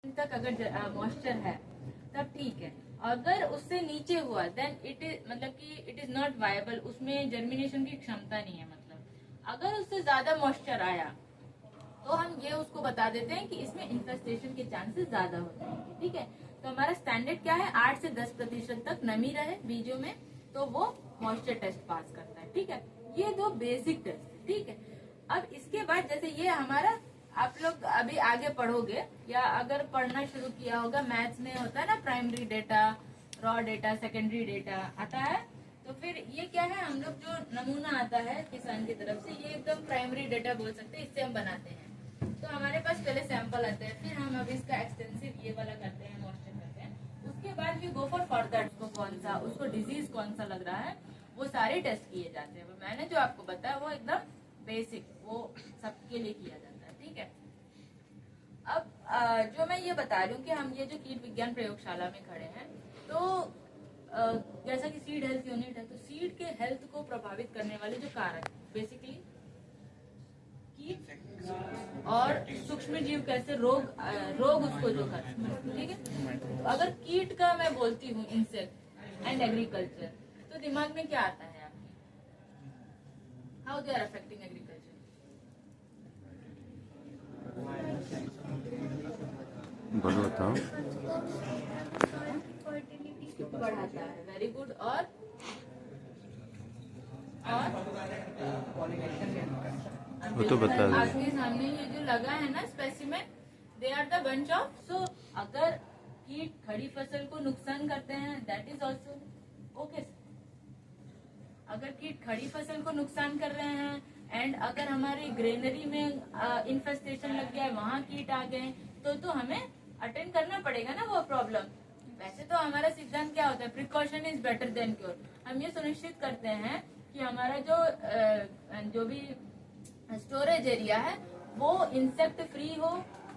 तक अगर मॉइस्चर है तब ठीक है। अगर उससे नीचे हुआ देन इट इज मतलब कि इट इज नॉट वायबल, उसमें जर्मिनेशन की क्षमता नहीं है। मतलब अगर उससे ज्यादा मॉइस्चर आया तो हम ये उसको बता देते हैं कि इसमें इन्फेस्टेशन के चांसेस ज्यादा हो जाएंगे। ठीक है, तो हमारा स्टैंडर्ड क्या है, 8 से 10% तक नमी रहे बीजों में तो वो मॉइस्चर टेस्ट पास करता है। ठीक है, ये दो बेसिक टेस्ट है। ठीक है, अब इसके बाद जैसे ये हमारा आप लोग अभी आगे पढ़ोगे या अगर पढ़ना शुरू किया होगा, मैथ्स में होता है ना primary data, raw data, secondary data आता है। तो फिर ये क्या है, हम लोग जो नमूना आता है किसान की तरफ से, ये एकदम प्राइमरी डेटा बोल सकते हैं, इससे हम बनाते हैं। तो हमारे पास पहले सैंपल आते हैं, फिर हम अभी इसका एक्सटेंसिव ये वाला करते हैं, मॉइस्चर करते हैं। उसके बाद वी गो फॉर फर्दर, उसको कौन सा, उसको डिजीज कौन सा लग रहा है, वो सारे टेस्ट किए जाते हैं। मैंने जो आपको बताया वो एकदम बेसिक, वो सबके लिए किया जाता है। ठीक है, अब जो मैं ये बता रही हूँ कि हम ये जो कीट विज्ञान प्रयोगशाला में खड़े हैं, तो जैसा कि सीड हेल्थ यूनिट है, तो सीड के हेल्थ को प्रभावित करने वाले जो कारक बेसिकली कीट और सूक्ष्म जीव कैसे रोग उसको जो कर। ठीक है, तो अगर कीट का मैं बोलती हूँ इंसेक्ट एंड एग्रीकल्चर, तो दिमाग में क्या आता है आपके, how they are affecting agriculture? बोलो बताओ। बढ़ाता है, वेरी गुड। और वो तो बता दो। आपके सामने ये जो लगा है ना specimen, they are the bunch of, so अगर कीट खड़ी फसल को नुकसान करते हैं दैट इज ऑल्सो ओके। अगर कीट खड़ी फसल को नुकसान कर रहे हैं एंड अगर हमारी ग्रेनरी में इन्फेस्टेशन लग गया है, वहां कीट आ गए, तो हमें अटेंड करना पड़ेगा ना वो प्रॉब्लम। वैसे तो हमारा सिद्धांत क्या होता है, precaution is better than cure. हम ये सुनिश्चित करते हैं कि हमारा जो भी स्टोरेज एरिया है वो इंसेक्ट फ्री हो,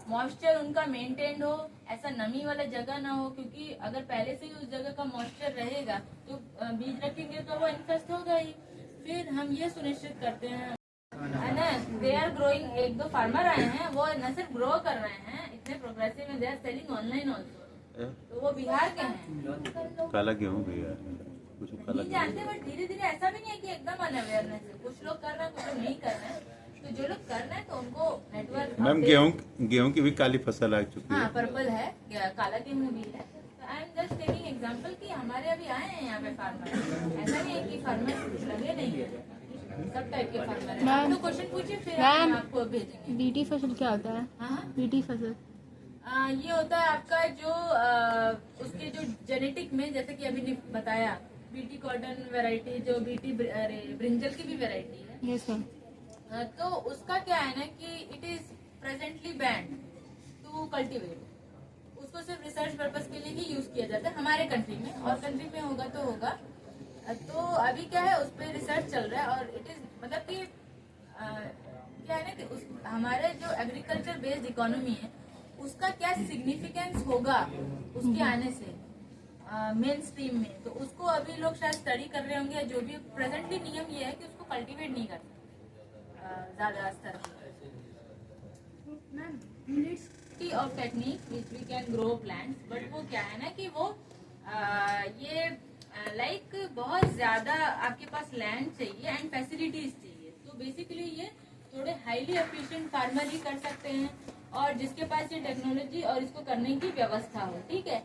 मॉइस्चर उनका मेंटेन्ड हो, ऐसा नमी वाला जगह ना हो, क्योंकि अगर पहले से ही उस जगह का मॉइस्चर रहेगा तो बीज रखेंगे तो वो इन्फेस्ट होगा ही। फिर हम ये सुनिश्चित करते हैं ना, दे आर ग्रोइंग, एक दो फार्मर आए हैं वो न सिर्फ ग्रो कर रहे हैं इतने प्रोग्रेसिव में, they are selling online also. तो वो बिहार के हैं। काला गेहूं भी है, कुछ काला नहीं जानते, बट धीरे धीरे ऐसा भी नहीं है कि एकदम अनअवेयरनेस है, कुछ लोग कर रहे हैं कुछ लोग नहीं कर रहे हैं। तो जो लोग कर रहे हैं तो उनको नेटवर्क। मैम गेहूं की भी काली फसल आ चुकी है। हाँ, पर्पल है, काला गेहूं भी है। तो I am just taking example कि हमारे अभी आए हैं यहाँ पे फार्मर, ऐसा नहीं है कि फार्मर लगे नहीं है, सब टाइप के फार्मर है। तो क्वेश्चन पूछिए फिर हम आपको भेजेंगे। बीटी फसल क्या होता है? हाँ, बीटी फसल ये होता है आपका जो उसके जो जेनेटिक में, जैसे कि अभी ने बताया बीटी कॉटन वैरायटी, जो बीटी ब्रिंजल की भी वैरायटी है। Yes sir. तो उसका क्या है ना कि it is presently banned to cultivate, उसको सिर्फ रिसर्च पर्पस के लिए ही यूज किया जाता है हमारे कंट्री में, और कंट्री में होगा तो होगा। तो अभी क्या है, उस पर रिसर्च चल रहा है, और इट इज मतलब कि क्या है ना कि हमारे जो एग्रीकल्चर बेस्ड इकोनॉमी है उसका क्या सिग्निफिकेंस होगा उसके आने से मेन स्ट्रीम में, तो उसको अभी लोग शायद स्टडी कर रहे होंगे। जो भी प्रेजेंटली नियम ये है कि उसको कल्टीवेट नहीं कर सकते ज्यादा स्तर पर of technique which we can grow plants. But वो क्या है ना कि वो ये लाइक बहुत ज्यादा आपके पास लैंड चाहिए एंड फैसिलिटीज चाहिए। तो बेसिकली ये थोड़े हाईली एफिशिएंट फार्मर ही कर सकते हैं, और जिसके पास ये टेक्नोलॉजी और इसको करने की व्यवस्था हो। ठीक है,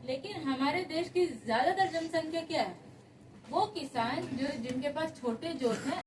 लेकिन हमारे देश की ज्यादातर जनसंख्या क्या है, वो किसान जो जिनके पास छोटे जोत है